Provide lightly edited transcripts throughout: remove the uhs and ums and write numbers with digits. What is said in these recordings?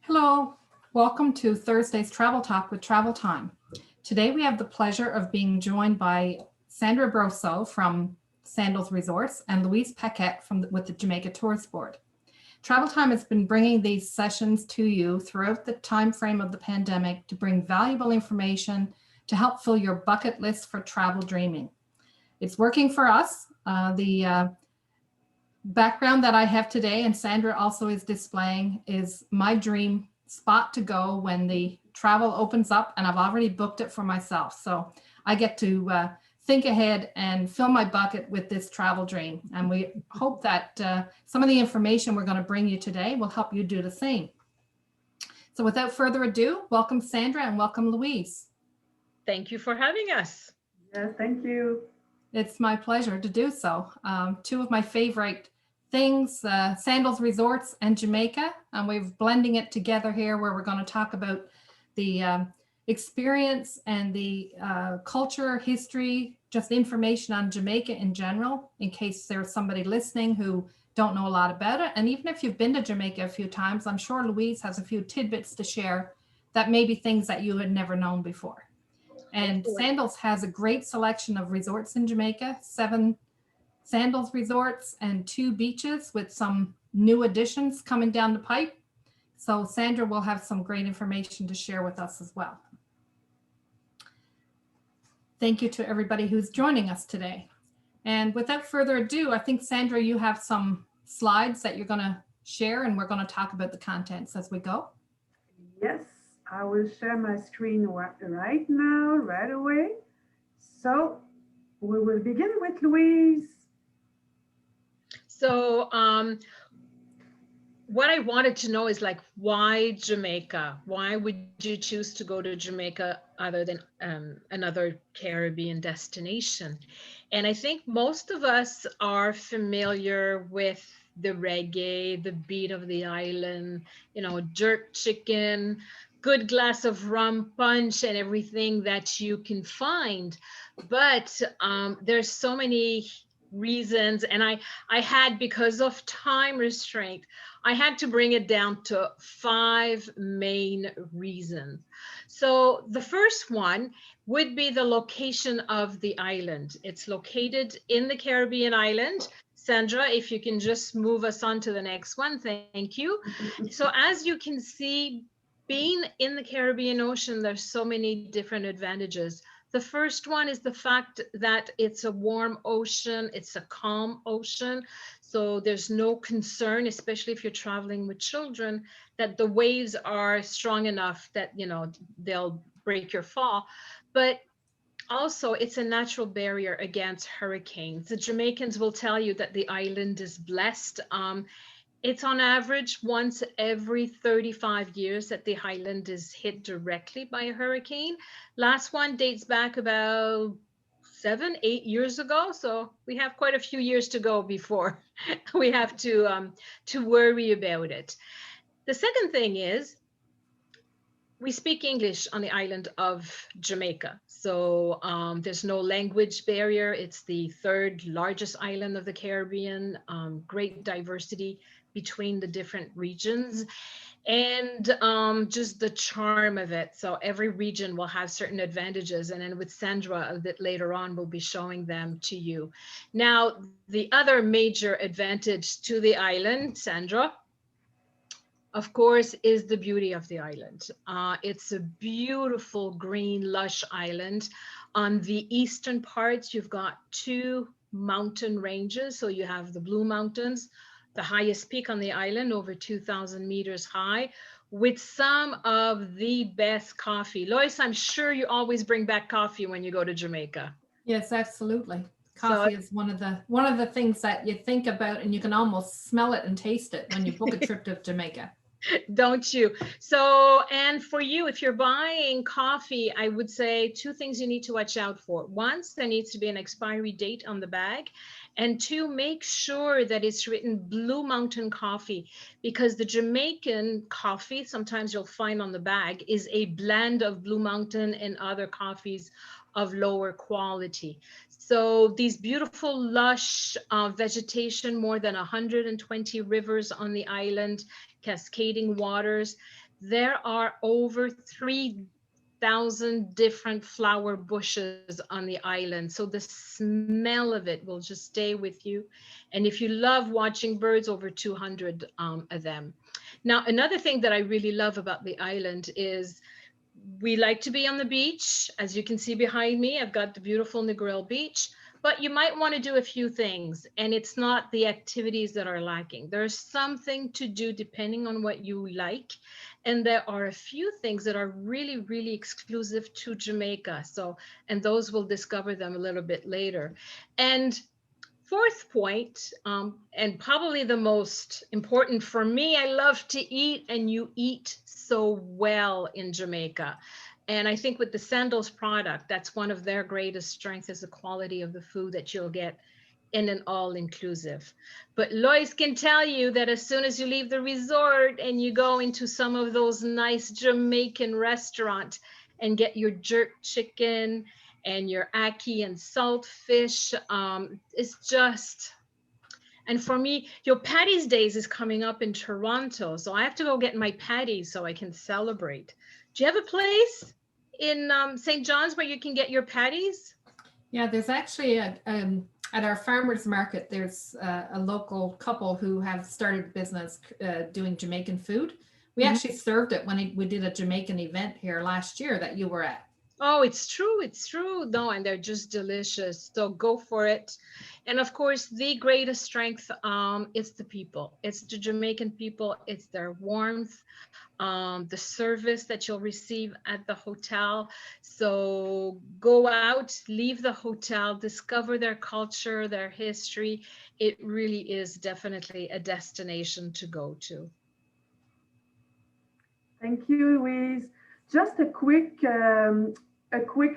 Hello, welcome to Thursday's Travel Talk with Travel Time. Today we have the pleasure of being joined by Sandra Brousseau from Sandals Resorts and Louise Paquette with the Jamaica Tourist Board. Travel Time has been bringing these sessions to you throughout the time frame of the pandemic to bring valuable information to help fill your bucket list for travel dreaming. It's working for us. The background that I have today, and Sandra also is displaying, is my dream spot to go when the travel opens up, and I've already booked it for myself. So I get to think ahead and fill my bucket with this travel dream. And we hope that some of the information we're going to bring you today will help you do the same. So without further ado, welcome Sandra and welcome Louise. Thank you for having us. Yes, thank you. It's my pleasure to do so. Two of my favorite things, Sandals Resorts and Jamaica, and we're blending it together here where we're going to talk about the experience and the culture, history, just information on Jamaica in general, in case there's somebody listening who don't know a lot about it. And even if you've been to Jamaica a few times, I'm sure Louise has a few tidbits to share that may be things that you had never known before. And Sandals has a great selection of resorts in Jamaica, 7 Sandals Resorts and 2 beaches with some new additions coming down the pipe. So Sandra will have some great information to share with us as well. Thank you to everybody who's joining us today. And without further ado, I think Sandra, you have some slides that you're going to share, and we're going to talk about the contents as we go. Yes, I will share my screen right now, right away. So we will begin with Louise. So what I wanted to know is, like, why Jamaica? Why would you choose to go to Jamaica other than another Caribbean destination? And I think most of us are familiar with the reggae, the beat of the island, you know, jerk chicken, good glass of rum punch, and everything that you can find. But there's so many reasons, and I had, because of time restraint, I had to bring it down to 5 main reasons. So the first one would be the location of the island. It's located in the Caribbean island. Sandra, if you can just move us on to the next one, thank you. So as you can see, being in the Caribbean Ocean, there's so many different advantages. The first one is the fact that it's a warm ocean, it's a calm ocean, so there's no concern, especially if you're traveling with children, that the waves are strong enough that, you know, they'll break your fall. But also, it's a natural barrier against hurricanes. The Jamaicans will tell you that the island is blessed. It's on average once every 35 years that the island is hit directly by a hurricane. Last one dates back about 7, 8 years ago. So we have quite a few years to go before we have to worry about it. The second thing is, we speak English on the island of Jamaica. So there's no language barrier. It's the 3rd largest island of the Caribbean, great diversity between the different regions, and just the charm of it. So every region will have certain advantages. And then with Sandra a bit later on, we'll be showing them to you. Now, the other major advantage to the island, Sandra, of course, is the beauty of the island. It's a beautiful green, lush island. On the eastern parts, you've got 2 mountain ranges. So you have the Blue Mountains, the highest peak on the island, over 2,000 meters high, with some of the best coffee. Lois, I'm sure you always bring back coffee when you go to Jamaica. Yes, absolutely. Coffee is one of the things that you think about, and you can almost smell it and taste it when you book a trip to Jamaica. Don't you? So, and for you, if you're buying coffee, I would say 2 things you need to watch out for. Once, there needs to be an expiry date on the bag. And 2, make sure that it's written Blue Mountain Coffee, because the Jamaican coffee, sometimes you'll find on the bag, is a blend of Blue Mountain and other coffees of lower quality. So these beautiful, lush vegetation, more than 120 rivers on the island, cascading waters. There are over 3,000 different flower bushes on the island. So the smell of it will just stay with you. And if you love watching birds, over 200 of them. Now, another thing that I really love about the island is we like to be on the beach. As you can see behind me, I've got the beautiful Negril Beach, but you might want to do a few things, and it's not the activities that are lacking. There's something to do depending on what you like, and there are a few things that are really, really exclusive to Jamaica. So, and those we'll discover them a little bit later. And fourth point, and probably the most important for me, I love to eat, and you eat so well in Jamaica. And I think with the Sandals product, that's one of their greatest strengths is the quality of the food that you'll get in an all-inclusive. But Lois can tell you that as soon as you leave the resort and you go into some of those nice Jamaican restaurants and get your jerk chicken and your ackee and saltfish, it's just, and for me, your Patty's Days is coming up in Toronto, so I have to go get my patties so I can celebrate. Do you have a place in St. John's where you can get your patties? Yeah, there's actually at our farmers market, there's a local couple who have started a business doing Jamaican food. We actually served it when we did a Jamaican event here last year that you were at. Oh, it's true. It's true. No, and they're just delicious. So go for it. And of course, the greatest strength is the people. It's the Jamaican people. It's their warmth, the service that you'll receive at the hotel. So go out, leave the hotel, discover their culture, their history. It really is definitely a destination to go to. Thank you, Louise. Just a quick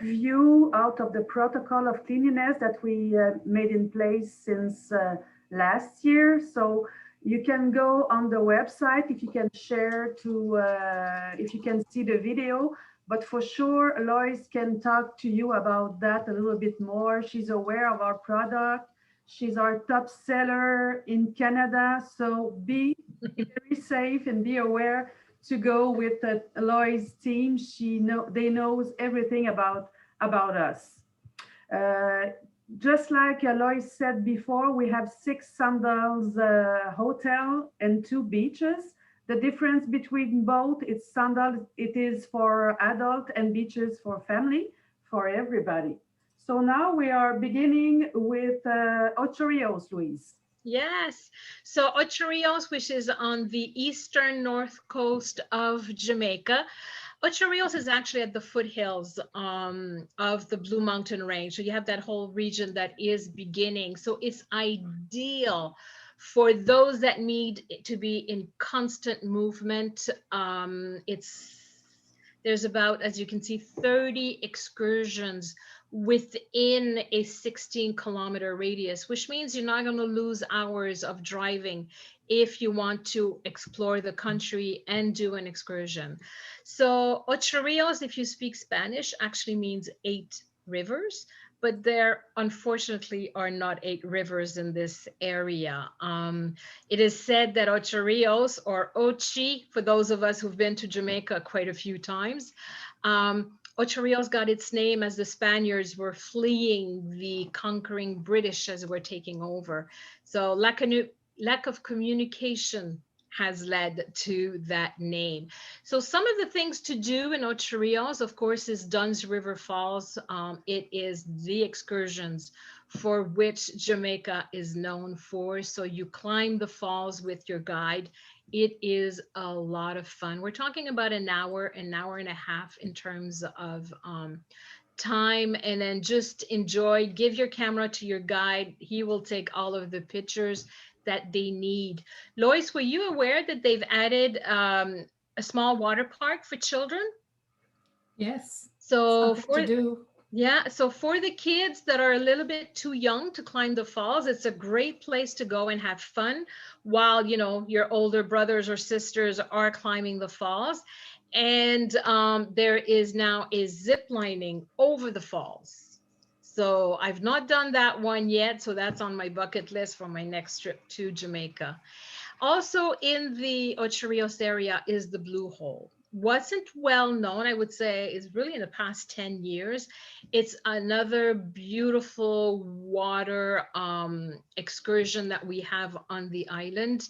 view out of the protocol of cleanliness that we made in place since last year. So you can go on the website if you can share if you can see the video. But for sure, Lois can talk to you about that a little bit more. She's aware of our product. She's our top seller in Canada. So be very safe and be aware to go with Lois' team. They knows everything about us. Just like Lois said before, we have 6 Sandals hotel and 2 beaches. The difference between both is Sandals, it is for adult, and beaches for family, for everybody. So now we are beginning with Ocho Rios, Louise. Yes. So Ocho Rios, which is on the eastern north coast of Jamaica. Ocho Rios is actually at the foothills of the Blue Mountain Range. So you have that whole region that is beginning. So it's ideal for those that need to be in constant movement. There's about, as you can see, 30 excursions within a 16-kilometer radius, which means you're not going to lose hours of driving if you want to explore the country and do an excursion. So Ocho Rios, if you speak Spanish, actually means 8 rivers, but there unfortunately are not 8 rivers in this area. It is said that Ocho Rios, or Ochi, for those of us who've been to Jamaica quite a few times, Ocho Rios got its name as the Spaniards were fleeing the conquering British as we're taking over. So lack of communication has led to that name. So some of the things to do in Ocho Rios, of course, is Dunn's River Falls. It is the excursions for which Jamaica is known for. So you climb the falls with your guide. It is a lot of fun. We're talking about an hour and a half in terms of time, and then just enjoy, give your camera to your guide. He will take all of the pictures that they need. Lois, were you aware that they've added a small water park for children? Yes. So to do. Yeah, so for the kids that are a little bit too young to climb the falls, it's a great place to go and have fun while, you know, your older brothers or sisters are climbing the falls. And there is now a zip lining over the falls. So I've not done that one yet, so that's on my bucket list for my next trip to Jamaica. Also in the Ocho Rios area is the Blue Hole. Wasn't well known, I would say, is really in the past 10 years. It's another beautiful water excursion that we have on the island.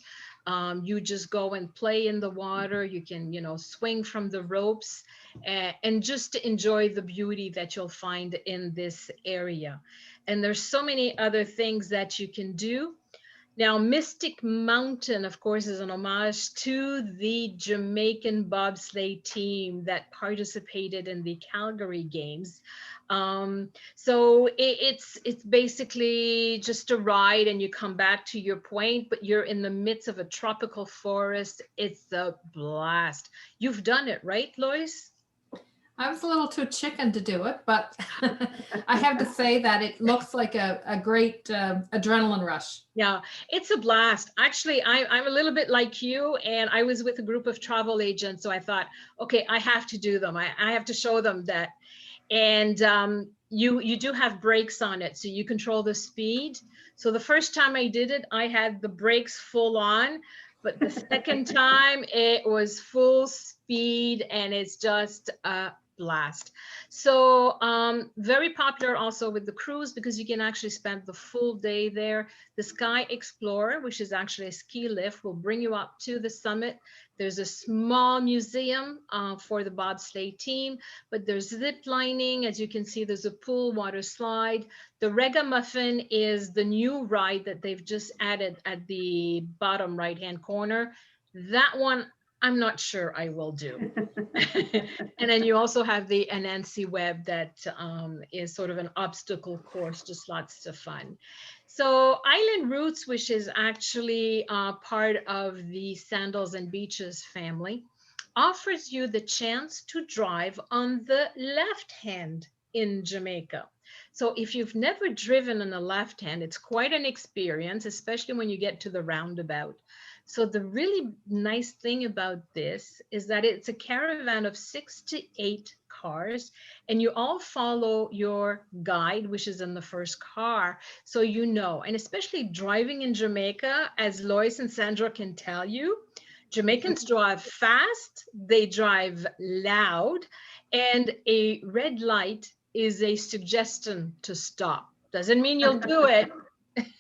You just go and play in the water. You can, swing from the ropes and just enjoy the beauty that you'll find in this area. And there's so many other things that you can do. Now, Mystic Mountain, of course, is an homage to the Jamaican bobsleigh team that participated in the Calgary Games. So it's basically just a ride and you come back to your point, but you're in the midst of a tropical forest. It's a blast. You've done it, right, Lois? I was a little too chicken to do it, but I have to say that it looks like a great adrenaline rush. Yeah, it's a blast. Actually, I'm a little bit like you, and I was with a group of travel agents, so I thought, okay, I have to do them. I have to show them that. And you do have brakes on it, so you control the speed. So the first time I did it, I had the brakes full on, but the second time it was full speed, and it's just a blast. So very popular also with the cruise because you can actually spend the full day there. The Sky Explorer, which is actually a ski lift, will bring you up to the summit. There's a small museum for the bobsleigh team, but there's zip lining. As you can see, there's a pool, water slide. The Ragamuffin is the new ride that they've just added at the bottom right-hand corner. That one, I'm not sure I will do. And then you also have the Anansi Web that is sort of an obstacle course, just lots of fun. So Island Routes, which is actually part of the Sandals and Beaches family, offers you the chance to drive on the left hand in Jamaica. So if you've never driven on the left hand, it's quite an experience, especially when you get to the roundabout. So the really nice thing about this is that it's a caravan of 6 to 8 cars, and you all follow your guide, which is in the first car. So and especially driving in Jamaica, as Lois and Sandra can tell you, Jamaicans drive fast, they drive loud, and a red light is a suggestion to stop. Doesn't mean you'll do it.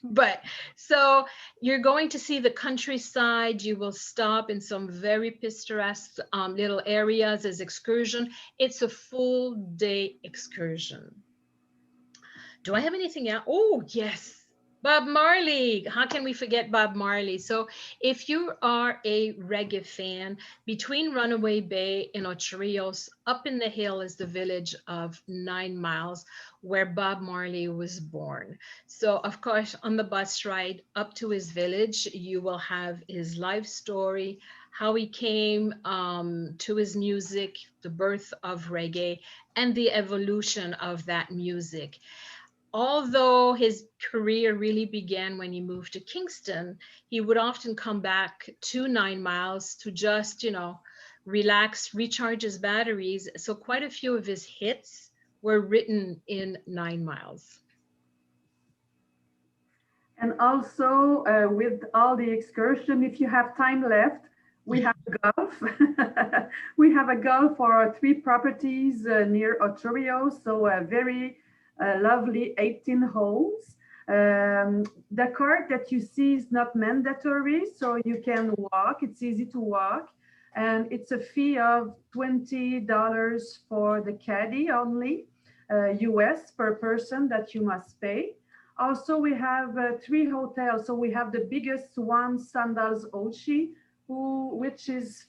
But so you're going to see the countryside. You will stop in some very picturesque little areas as excursion. It's a full day excursion. Do I have anything else? Oh, yes. Bob Marley. How can we forget Bob Marley? So if you are a reggae fan, between Runaway Bay and Ocho Rios, up in the hill is the village of 9 Miles, where Bob Marley was born. So of course, on the bus ride up to his village, you will have his life story, how he came to his music, the birth of reggae, and the evolution of that music. Although his career really began when he moved to Kingston, he would often come back to 9 Miles to just, relax, recharge his batteries. So quite a few of his hits were written in 9 Miles. And also with all the excursion, if you have time left, we have golf. We have a golf for 3 properties near Ocho Rios, so a very lovely 18 holes. The cart that you see is not mandatory, so you can walk. It's easy to walk. And it's a fee of $20 for the caddy only, US per person that you must pay. Also, we have 3 hotels. So we have the biggest one, Sandals Ochi, which is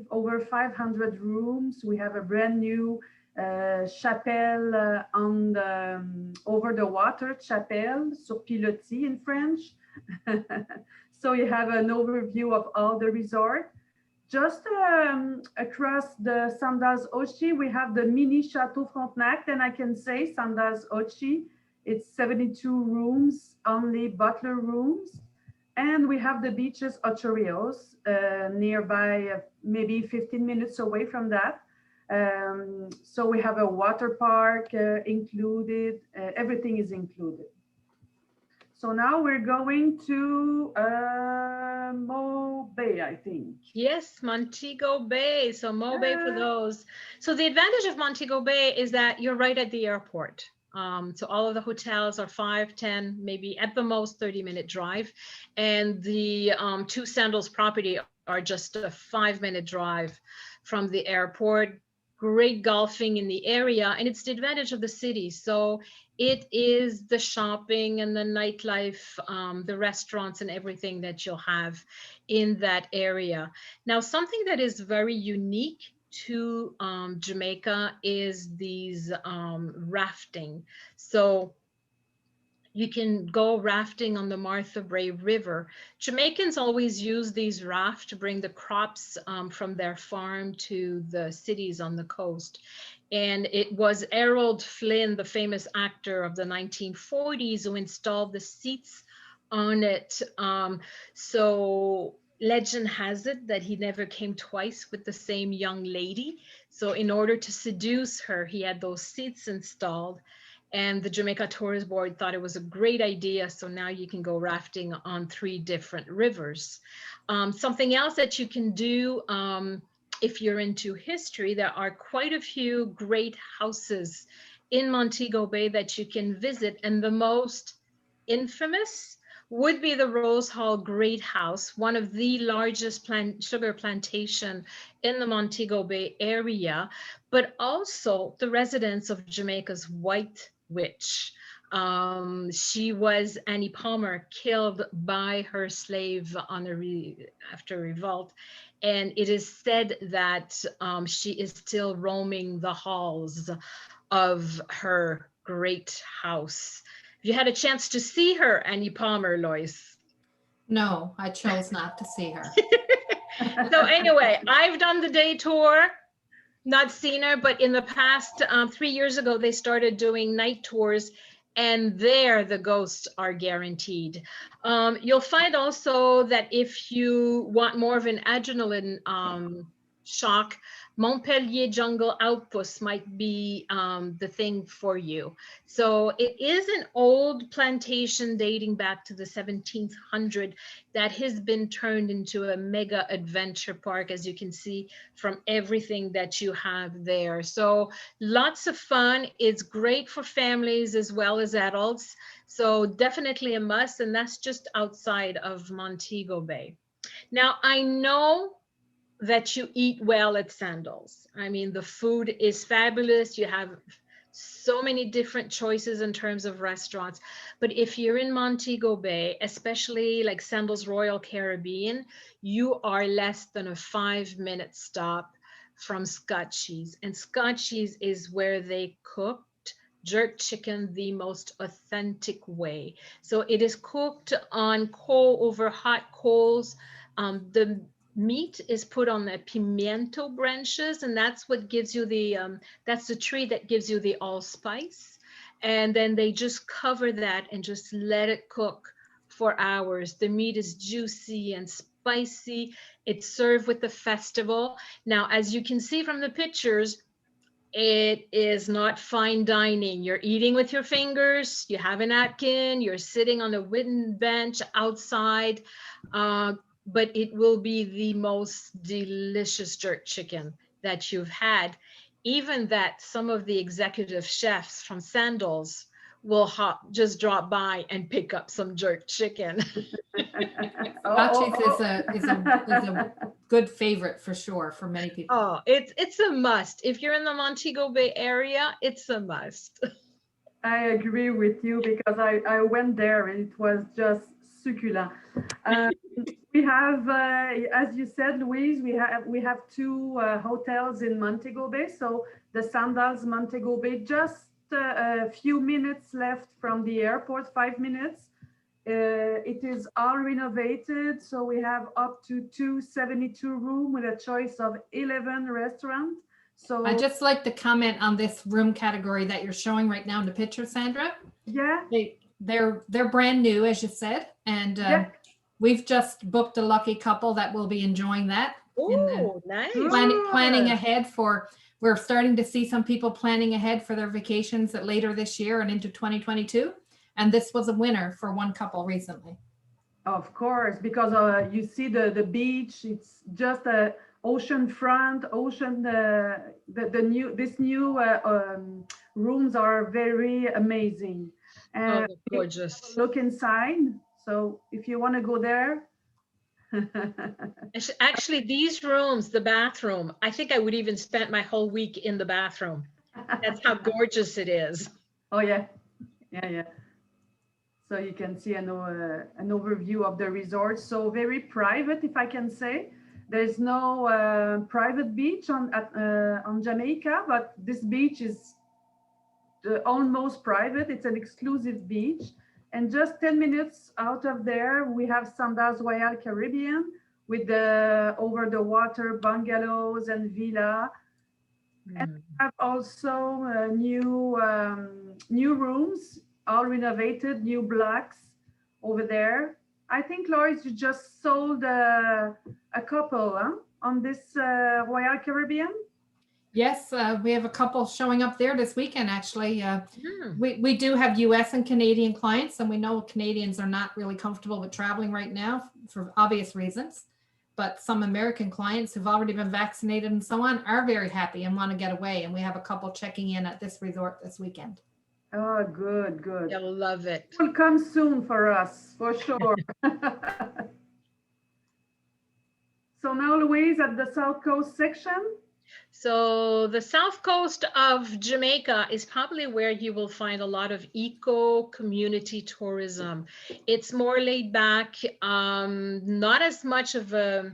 over 500 rooms. We have a brand new chapelle on the over the water, chapelle sur pilotis in French. So you have an overview of all the resort. Just across the Sandals Ochi, we have the mini Chateau Frontenac, and I can say Sandals Ochi, it's 72 rooms, only butler rooms. And we have the beaches Ocho Rios nearby, maybe 15 minutes away from that. So we have a water park included, everything is included. So now we're going to Mo Bay, I think. Yes, Montego Bay. So Mo Bay for Yeah. those. So the advantage of Montego Bay is that you're right at the airport. So all of the hotels are 5, 10, maybe at the most 30-minute drive. And the two Sandals property are just a 5-minute drive from the airport. Great golfing in the area, and it's the advantage of the city. So it is the shopping and the nightlife, the restaurants and everything that you'll have in that area. Now, something that is very unique to Jamaica is these rafting. So you can go rafting on the Martha Brae River. Jamaicans always use these rafts to bring the crops from their farm to the cities on the coast. And it was Errol Flynn, the famous actor of the 1940s, who installed the seats on it. So legend has it that he never came twice with the same young lady. So in order to seduce her, he had those seats installed. And the Jamaica Tourist Board thought it was a great idea. So now you can go rafting on 3 different rivers. Something else that you can do if you're into history, there are quite a few great houses in Montego Bay that you can visit. And the most infamous would be the Rose Hall Great House, one of the largest sugar plantation in the Montego Bay area, but also the residence of Jamaica's White Witch. She was Annie Palmer, killed by her slave on after a revolt. And it is said that she is still roaming the halls of her great house. You had a chance to see her, Annie Palmer, Lois? No, I chose not to see her. So anyway, I've done the day tour, not seen her, but in the past 3 years ago, they started doing night tours, and there the ghosts are guaranteed. You'll find also that if you want more of an adrenaline shock, Montpellier Jungle Outpost might be the thing for you. So it is an old plantation dating back to the 1700s that has been turned into a mega adventure park, as you can see from everything that you have there. So lots of fun. It's great for families as well as adults. So definitely a must, and that's just outside of Montego Bay. Now, I know that you eat well at Sandals. I mean, the food is fabulous. You have so many different choices in terms of restaurants. But if you're in Montego Bay, especially like Sandals Royal Caribbean, you are less than a 5-minute stop from Scotchies. And Scotchies is where they cooked jerk chicken the most authentic way. So it is cooked on coal over hot coals. The meat is put on the pimiento branches, and that's what gives you the that's the tree that gives you the allspice. And then they just cover that and just let it cook for hours. The meat is juicy and spicy. It's served with the festival. Now, as you can see from the pictures, it is not fine dining. You're eating with your fingers, you have a napkin, you're sitting on a wooden bench outside. But it will be the most delicious jerk chicken that you've had. Even that some of the executive chefs from Sandals will just drop by and pick up some jerk chicken. Scotchies is a good favorite for sure for many people. Oh, it's a must. If you're in the Montego Bay area, it's a must. I agree with you because I went there and it was just succulent. We have, as you said, Louise, we have 2 hotels in Montego Bay. So the Sandals Montego Bay, just a few minutes left from the airport, 5 minutes. It is all renovated, so we have up to 272 rooms with a choice of 11 restaurants. So I just like to comment on this room category that you're showing right now in the picture, Sandra. yeah, They're brand new, as you said, and yeah. we've just booked a lucky couple that will be enjoying that. Oh, nice. Planning ahead we're starting to see some people planning ahead for their vacations later this year and into 2022. And this was a winner for one couple recently. Of course, because you see the beach. It's just a ocean front, ocean. This new rooms are very amazing. Oh, And they're gorgeous. look inside. So if you want to go there. Actually, these rooms, the bathroom, I think I would even spend my whole week in the bathroom. That's how gorgeous it is. Oh yeah, yeah. So you can see an overview of the resort. So very private, if I can say. There's no private beach on Jamaica, but this beach is almost private. It's an exclusive beach. And just 10 minutes out of there, we have Sandals Royal Caribbean with the over the water bungalows and villa. And we have also new rooms, all renovated, new blocks over there. I think, Lois, you just sold a couple on this Royal Caribbean. Yes, we have a couple showing up there this weekend, actually. We do have US and Canadian clients, and we know Canadians are not really comfortable with traveling right now for obvious reasons. But some American clients who've already been vaccinated and so on are very happy and want to get away. And we have a couple checking in at this resort this weekend. Oh, good. You'll love it. It will come soon for us, for sure. So now, Louise, at the South Coast section. So the south coast of Jamaica is probably where you will find a lot of eco-community tourism. It's more laid back, not as much of a,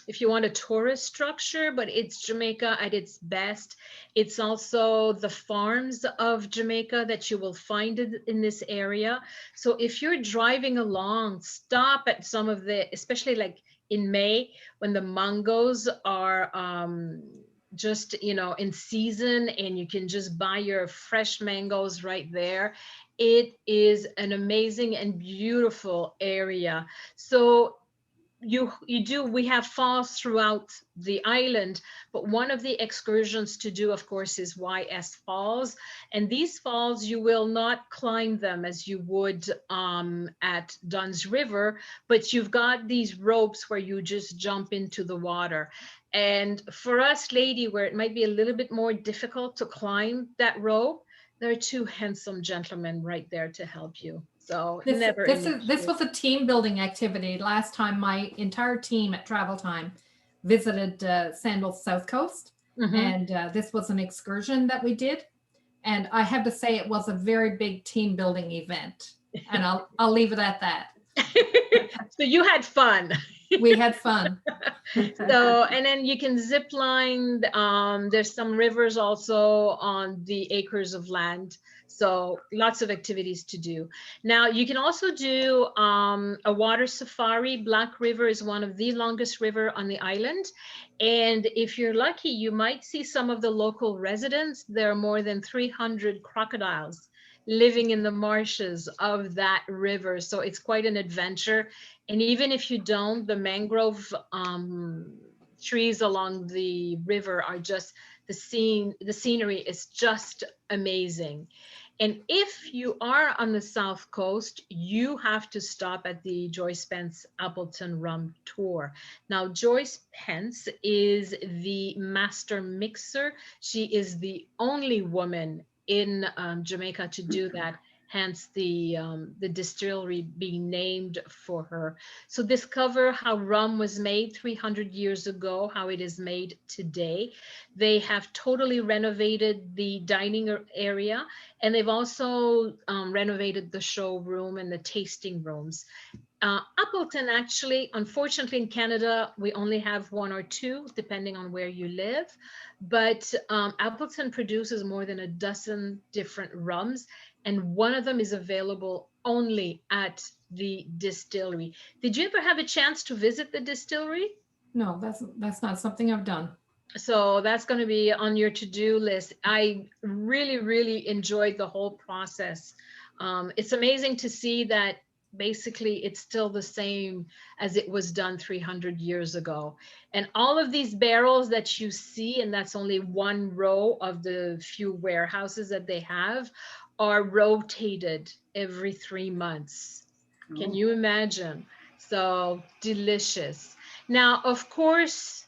if you want, a tourist structure, but it's Jamaica at its best. It's also the farms of Jamaica that you will find in this area. So if you're driving along, stop at some of the, especially like in May, when the mangoes are just, in season, and you can just buy your fresh mangoes right there. It is an amazing and beautiful area. So we have falls throughout the island, but one of the excursions to do, of course, is YS Falls. And these falls, you will not climb them as you would at Dunn's River, but you've got these ropes where you just jump into the water. And for us, lady, where it might be a little bit more difficult to climb that rope, there are two handsome gentlemen right there to help you. So this was a team building activity. Last time, my entire team at Travel Time visited Sandals South Coast, and this was an excursion that we did. And I have to say, it was a very big team building event, and I'll leave it at that. So you had fun. We had fun. So, and then you can zip line. There's some rivers also on the acres of land. So lots of activities to do. Now you can also do a water safari. Black River is one of the longest river on the island. And if you're lucky, you might see some of the local residents. There are more than 300 crocodiles living in the marshes of that river. So it's quite an adventure. And even if you don't, the mangrove trees along the river are just, the scenery is just amazing. And if you are on the South Coast, you have to stop at the Joyce Pence Appleton Rum Tour. Now, Joyce Pence is the master mixer. She is the only woman in Jamaica to do that, hence the distillery being named for her. So discover how rum was made 300 years ago, how it is made today. They have totally renovated the dining area, and they've also renovated the showroom and the tasting rooms. Appleton, actually, unfortunately in Canada, we only have one or two, depending on where you live. But Appleton produces more than a dozen different rums, and one of them is available only at the distillery. Did you ever have a chance to visit the distillery? No, that's not something I've done. So that's going to be on your to-do list. I really, really enjoyed the whole process. It's amazing to see that basically it's still the same as it was done 300 years ago. And all of these barrels that you see, and that's only one row of the few warehouses that they have, are rotated every 3 months. Can Oh. you imagine? So delicious. Now, of course,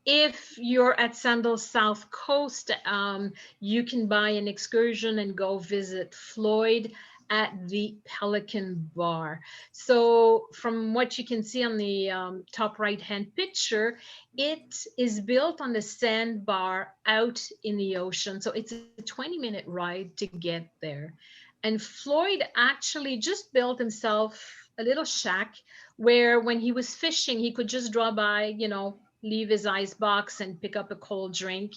if you're at Sandals South Coast, you can buy an excursion and go visit Floyd at the Pelican Bar. So from what you can see on the top right-hand picture, it is built on the sandbar out in the ocean. So it's a 20-minute ride to get there. And Floyd actually just built himself a little shack where when he was fishing, he could just draw by, leave his ice box and pick up a cold drink.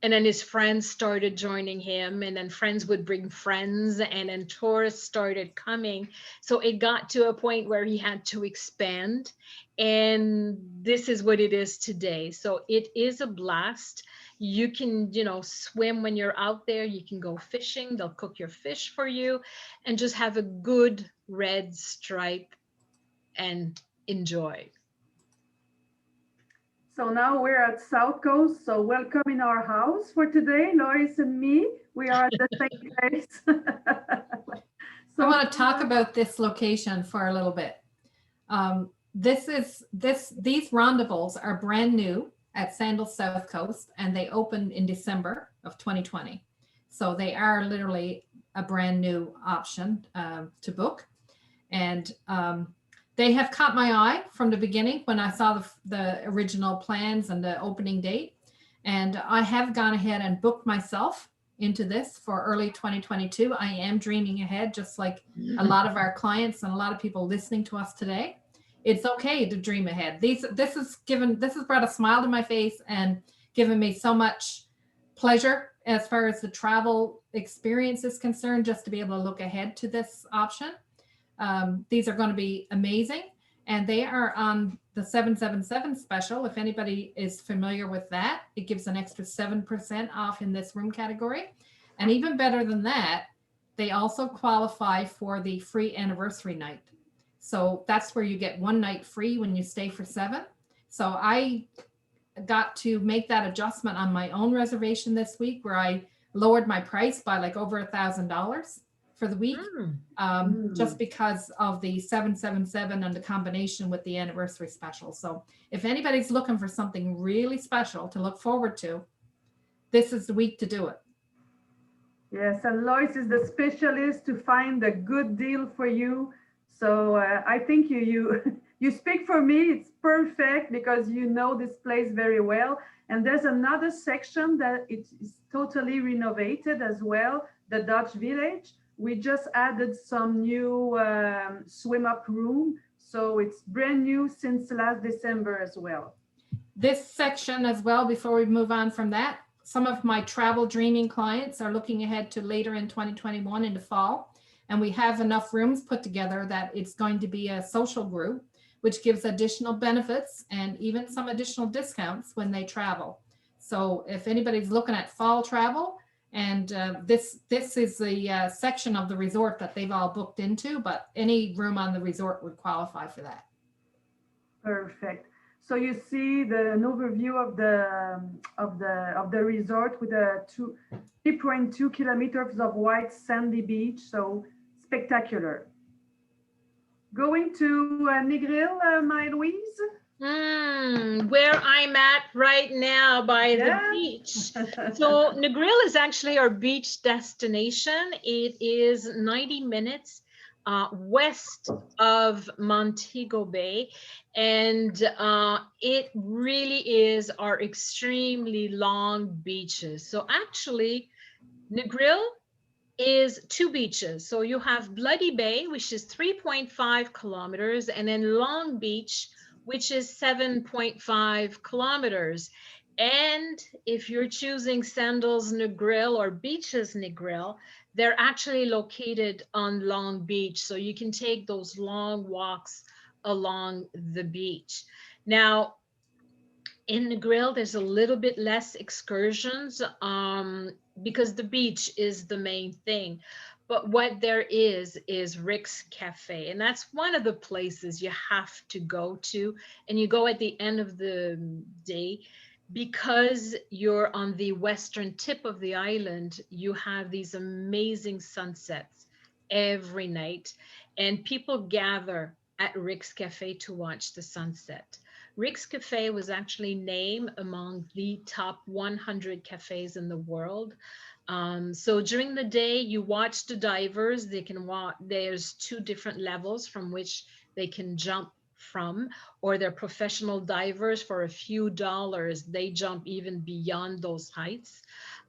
And then his friends started joining him, and then friends would bring friends, and then tourists started coming. So it got to a point where he had to expand. And this is what it is today. So it is a blast. You can, swim when you're out there. You can go fishing. They'll cook your fish for you and just have a good red stripe and enjoy. So now we're at South Coast. So welcome in our house for today, Lois and me. We are at the same place. I want to talk about this location for a little bit. These rendezvous are brand new at Sandals South Coast, and they opened in December of 2020. So they are literally a brand new option to book. And they have caught my eye from the beginning when I saw the original plans and the opening date. And I have gone ahead and booked myself into this for early 2022. I am dreaming ahead, just like a lot of our clients and a lot of people listening to us today. It's okay to dream ahead. This has brought a smile to my face and given me so much pleasure as far as the travel experience is concerned, just to be able to look ahead to this option. These are going to be amazing, and they are on the 777 special. If anybody is familiar with that, it gives an extra 7% off in this room category. And even better than that, they also qualify for the free anniversary night. So that's where you get one night free when you stay for 7. So I got to make that adjustment on my own reservation this week, where I lowered my price by like over $1,000 for the week, just because of the 777 and the combination with the anniversary special. So if anybody's looking for something really special to look forward to, this is the week to do it. Yes, and Lois is the specialist to find a good deal for you. So I think you speak for me. It's perfect because you know this place very well. And there's another section that it is totally renovated as well, the Dutch Village. We just added some new swim up room. So it's brand new since last December as well. This section as well, before we move on from that, some of my travel dreaming clients are looking ahead to later in 2021 in the fall. And we have enough rooms put together that it's going to be a social group, which gives additional benefits and even some additional discounts when they travel. So if anybody's looking at fall travel, and this is the section of the resort that they've all booked into, but any room on the resort would qualify for that. Perfect. So you see an overview of the resort with a 3.2 kilometers of white sandy beach. So spectacular. Going to Negril, my Louise? Where I'm at right now by the beach. So Negril is actually our beach destination. It is 90 minutes west of Montego Bay, and it really is our extremely long beaches. So actually, Negril is 2 beaches. So you have Bloody Bay, which is 3.5 kilometers, and then Long Beach, which is 7.5 kilometers. And if you're choosing Sandals Negril or Beaches Negril, they're actually located on Long Beach. So you can take those long walks along the beach. Now, in Negril, there's a little bit less excursions because the beach is the main thing. But what there is Rick's Cafe. And that's one of the places you have to go to. And you go at the end of the day because you're on the western tip of the island, you have these amazing sunsets every night, and people gather at Rick's Cafe to watch the sunset. Rick's Cafe was actually named among the top 100 cafes in the world. So during the day, you watch the divers. They can walk. There's two different levels from which they can jump from, or they're professional divers. For a few dollars, they jump even beyond those heights.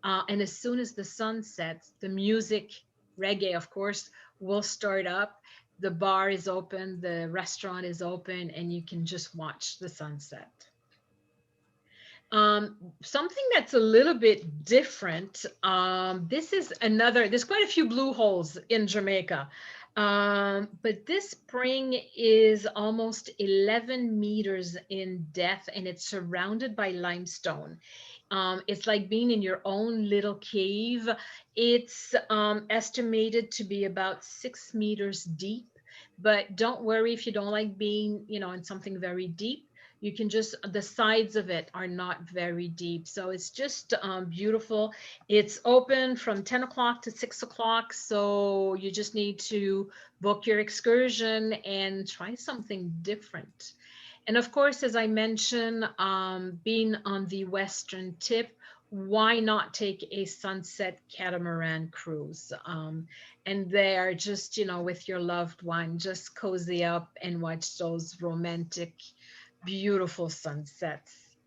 And as soon as the sun sets, the music, reggae, of course, will start up. The bar is open, the restaurant is open, and you can just watch the sunset. Something that's a little bit different. This is another, there's quite a few blue holes in Jamaica. But this spring is almost 11 meters in depth, and it's surrounded by limestone. It's like being in your own little cave. It's estimated to be about 6 meters deep, but don't worry if you don't like being, in something very deep. You can just, the sides of it are not very deep. So it's just beautiful. It's open from 10 o'clock to 6 o'clock. So you just need to book your excursion and try something different. And of course, as I mentioned, being on the western tip, why not take a sunset catamaran cruise? And there, just, with your loved one, just cozy up and watch those romantic, beautiful sunsets.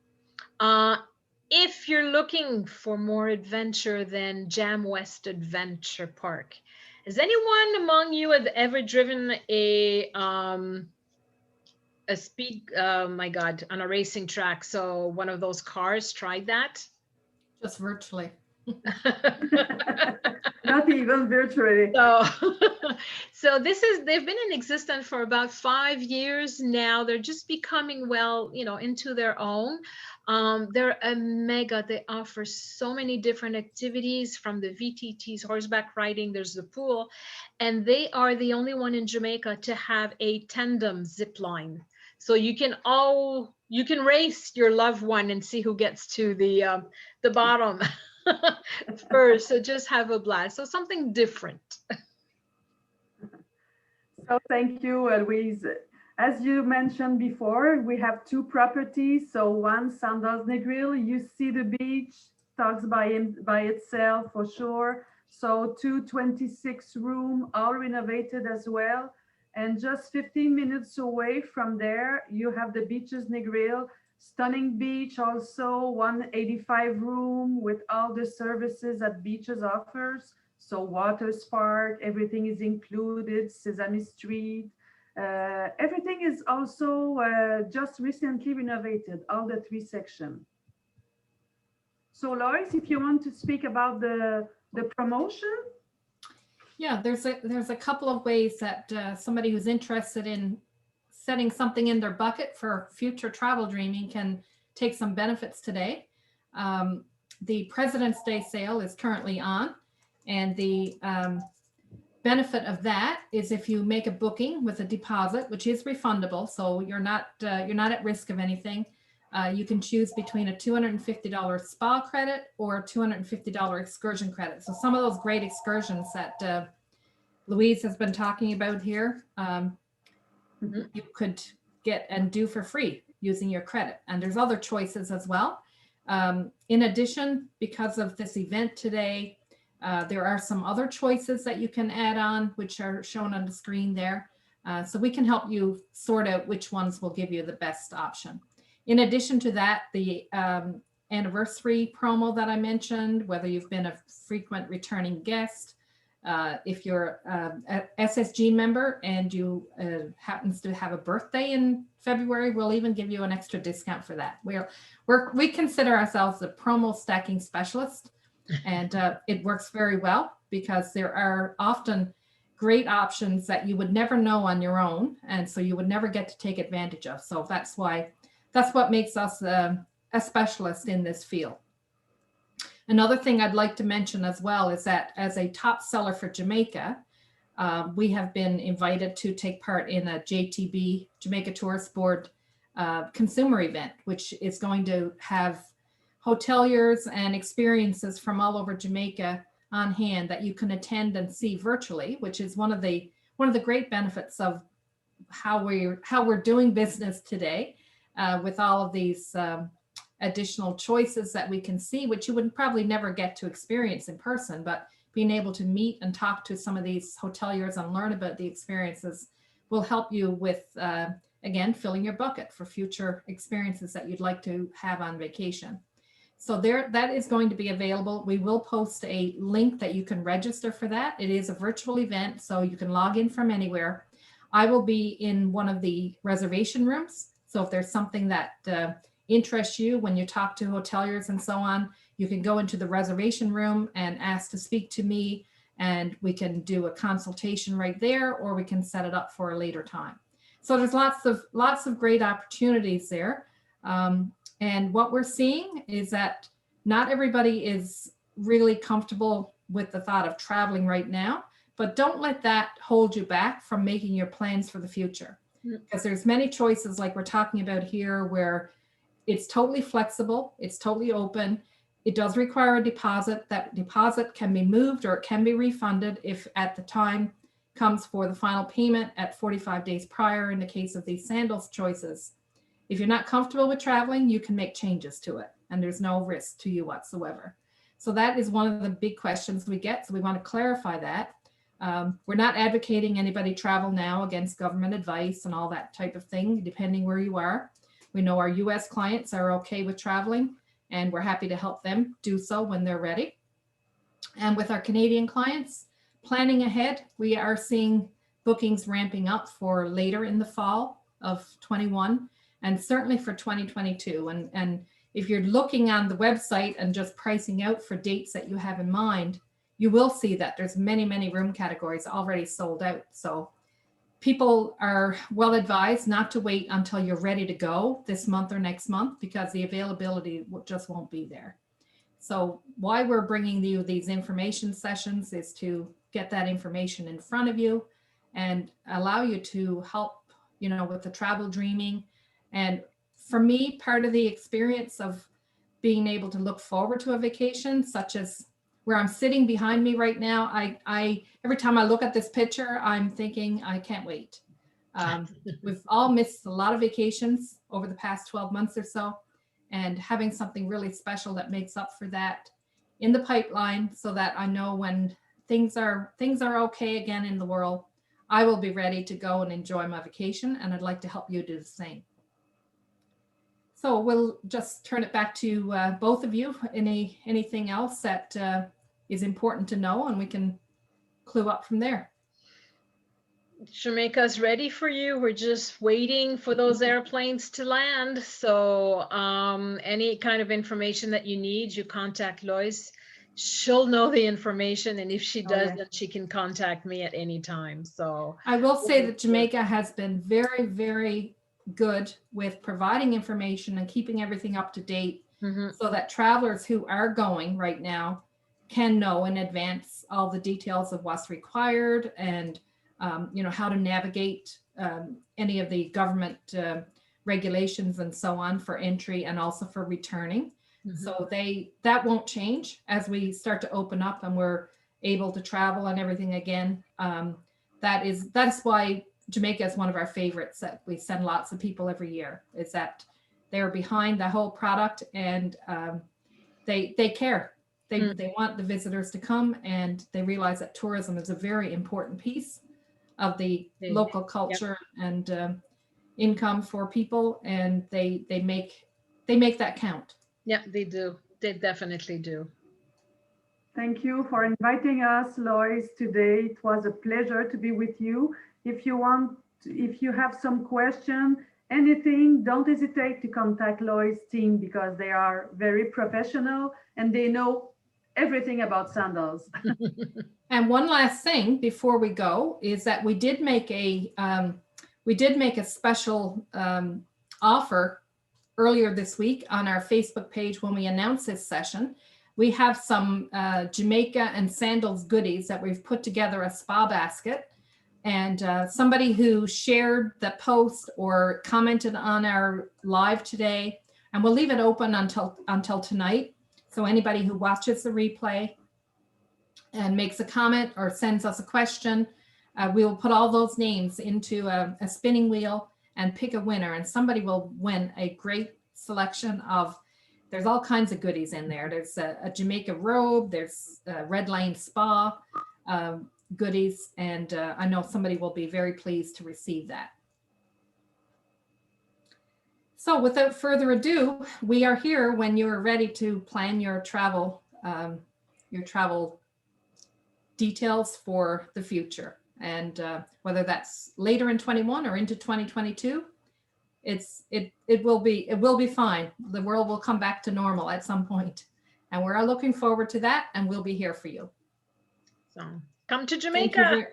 If you're looking for more adventure, then Jam West Adventure Park. Has anyone among you have ever driven a speed, my God, on a racing track? So one of those cars, tried that? Just virtually. Not even virtually. So they've been in existence for about 5 years now. They're just becoming into their own. They're a mega. They offer so many different activities, from the VTTs, horseback riding, there's the pool, and they are the only one in Jamaica to have a tandem zip line. So you can race your loved one and see who gets to the bottom first. So just have a blast. So something different. So thank you, Louise. As you mentioned before, we have two properties. So one, Sandals Negril, you see the beach, talks by itself for sure. So 226 room, all renovated as well. And just 15 minutes away from there, you have the beaches Negril, stunning beach, also 185 room with all the services that beaches offers. So water spark, everything is included, Sesame Street. Everything is also just recently renovated, all the 3 sections. So Lois, if you want to speak about the promotion. Yeah, there's a couple of ways that somebody who's interested in setting something in their bucket for future travel dreaming can take some benefits today. The President's Day sale is currently on, and the benefit of that is if you make a booking with a deposit, which is refundable, so you're not at risk of anything. You can choose between a $250 spa credit or a $250 excursion credit. So some of those great excursions that Louise has been talking about here, you could get and do for free using your credit. And there's other choices as well. In addition, because of this event today, there are some other choices that you can add on, which are shown on the screen there. So we can help you sort out which ones will give you the best option. In addition to that, the anniversary promo that I mentioned, whether you've been a frequent returning guest, if you're an SSG member and you happens to have a birthday in February, we'll even give you an extra discount for that. We consider ourselves a promo stacking specialist, and it works very well because there are often great options that you would never know on your own, and so you would never get to take advantage of. So that's what makes us a specialist in this field. Another thing I'd like to mention as well is that as a top seller for Jamaica, we have been invited to take part in a JTB, Jamaica Tourist Board consumer event, which is going to have hoteliers and experiences from all over Jamaica on hand that you can attend and see virtually, which is one of the great benefits of how we're doing business today, with all of these additional choices that we can see, which you would probably never get to experience in person, but being able to meet and talk to some of these hoteliers and learn about the experiences will help you with, again, filling your bucket for future experiences that you'd like to have on vacation. So that is going to be available. We will post a link that you can register for that. It is a virtual event, so you can log in from anywhere. I will be in one of the reservation rooms. So if there's something that interests you when you talk to hoteliers and so on, you can go into the reservation room and ask to speak to me, and we can do a consultation right there, or we can set it up for a later time. So there's lots of great opportunities there. And what we're seeing is that not everybody is really comfortable with the thought of traveling right now, but don't let that hold you back from making your plans for the future. Because there's many choices like we're talking about here where it's totally flexible, it's totally open. It does require a deposit. That deposit can be moved or it can be refunded if at the time comes for the final payment at 45 days prior in the case of these Sandals choices. If you're not comfortable with traveling, you can make changes to it and there's no risk to you whatsoever. So that is one of the big questions we get. So we want to clarify that. We're not advocating anybody travel now against government advice and all that type of thing, depending where you are. We know our US clients are okay with traveling and we're happy to help them do so when they're ready. And with our Canadian clients, planning ahead, we are seeing bookings ramping up for later in the fall of 21 and certainly for 2022. And if you're looking on the website and just pricing out for dates that you have in mind, you will see that there's many, many room categories already sold out. So people are well advised not to wait until you're ready to go this month or next month because the availability just won't be there. So why we're bringing you these information sessions is to get that information in front of you and allow you to help, with the travel dreaming. And for me, part of the experience of being able to look forward to a vacation, such as where I'm sitting behind me right now, I every time I look at this picture, I'm thinking, I can't wait. We've all missed a lot of vacations over the past 12 months or so, and having something really special that makes up for that in the pipeline so that I know when things are okay again in the world, I will be ready to go and enjoy my vacation, and I'd like to help you do the same. So we'll just turn it back to both of you. Anything else that is important to know, and we can clue up from there. Jamaica's ready for you. We're just waiting for those airplanes to land. So any kind of information that you need, you contact Louise. She'll know the information, and if she does, then she can contact me at any time. So I will say that Jamaica has been very, very good with providing information and keeping everything up to date, so that travelers who are going right now can know in advance all the details of what's required and how to navigate any of the government regulations and so on for entry and also for returning. So that won't change as we start to open up and we're able to travel and everything again. That's why Jamaica is one of our favorites, that we send lots of people every year, is that they're behind the whole product and they care. They want the visitors to come, and they realize that tourism is a very important piece of the local culture and income for people, and they make that count. Yeah, they do. They definitely do. Thank you for inviting us, Louise, today. It was a pleasure to be with you. If you have some question, anything, don't hesitate to contact Louise' team because they are very professional and they know everything about sandals. And one last thing before we go is that we did make a special offer earlier this week on our Facebook page when we announced this session. We have some Jamaica and Sandals goodies that we've put together, a spa basket. And somebody who shared the post or commented on our live today And we'll leave it open until tonight. So anybody who watches the replay and makes a comment or sends us a question, we will put all those names into a spinning wheel and pick a winner, and somebody will win a great selection of, there's all kinds of goodies in there. There's a Jamaica robe, there's a Red Line Spa goodies, and I know somebody will be very pleased to receive that. So without further ado, we are here when you're ready to plan your travel details for the future. And whether that's later in 21 or into 2022, it will be fine. The world will come back to normal at some point, and we're looking forward to that, and we'll be here for you. So come to Jamaica.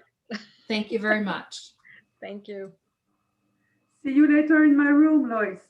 Thank you very much. Thank you. See you later in my room, Lois.